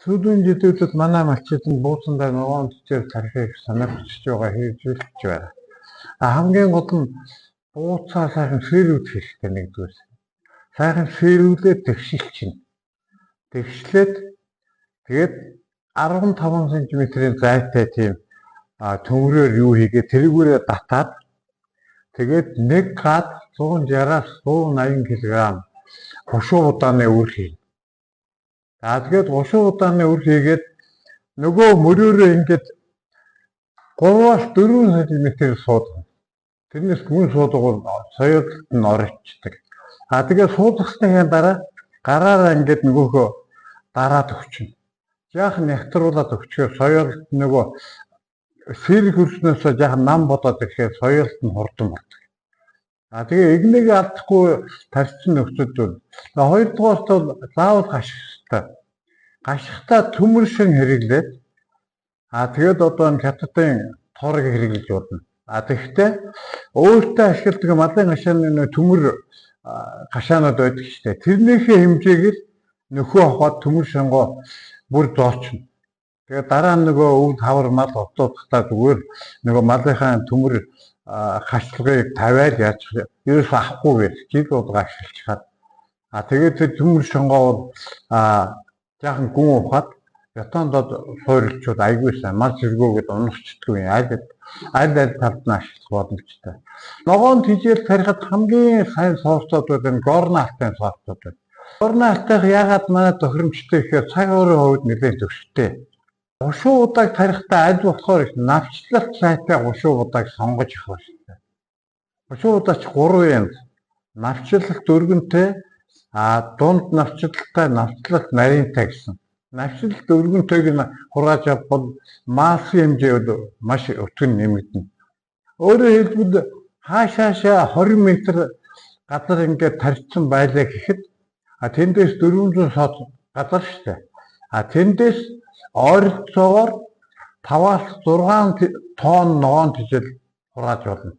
Сүүлийн жилүүдэд манай малчид нь бууцандаа ногоон төчээр тарихыг санагдчихж байгаа хэрэгжүүлж байна. Хамгийн гол нь бууцаа сайхан сэрүүл хэрэгтэй нэгдүгээр. Сайхан сэрүүлээд тэгшилчин. Тэгшлээд тэгээд 15 см-ийн зайтай тийм төмрөөр юу хийгээ тэргүүрээ татаад тэгээд 1 гад 160-аас 180 кг хушуу удааны үр хий. Тэгээд хушуу удааны үр хийгээд нөгөө мөрөөрөө ингээд 3-аас 4 см суудгана. Тэрнээс гүн суудгал соёлд нь орчихдаг. Тэгээд суудгасны дараа гараараа ингээд нөгөөхөө дараад өгчнө. Жаахан ягтруулаад өгчөөр соёлд нөгөө сэрэг хөрснөөс жаахан нам бодоод ирэхээр соёлд нь хурдан болдог. Тэгээ игнийг алдахгүй тарьсан нөхцөлд бол хоёрдугаарт бол заавал гаших хэрэгтэй. Гашихтаа төмөр шин хэрэглээд тэгээд одоо энэ хятадын торыг хэрэглэж болно. Тэгэхдээ өөртөө ашигладаг малын гашааны төмөр гашаанууд байдаг шүү дээ. Тэрнийхээ хэмжээгээр нөхөө аваад төмөр шангоо бүр зоочно. Тэгээд дараа нь нөгөө өв хавар мал одоодохтаа зүгээр нөгөө малынхаа төмөр хашлгыг тавиад яаж ерөөс авахгүй байх жил удаа ашиглчихад тэгээд төмөр шонгоо бол жаахан гүн ухаад бетондод суурилчуд айгүй сайн мал зэргүүгээд унагчдгүй аль талд нь ашиглах боломжтой. Ногоон тижэл тарихад хамгийн сайн сорсууд байна горналтын сорсууд байна. Горналтыг яагаад манай тохиромжтой гэхээр цаг уурын хувьд нэлээд төвштэй. Хушуу удааг тарихтаа аль болохоор навчлалт сайтай хушуу удааг сонгож авах хэрэгтэй. Хушуу удаач 3 юм. Навчлалт өргөнтэй дунд навчлалтай навчлалт нарийнтай гэсэн. Навчлалт өргөнтэйг нь хурааж авбал масс хэмжээ маш өтгөн нэмэгдэнэ. Өөрөөр хэлбэл хаашаашаа 20 м газар ингээд тарьсан байлаа гэхэд тэндээс 400 сот газар штэ. Тэндээс ойролцоогоор 5-аас 6 тонн ногоон тижэл хурааж болно.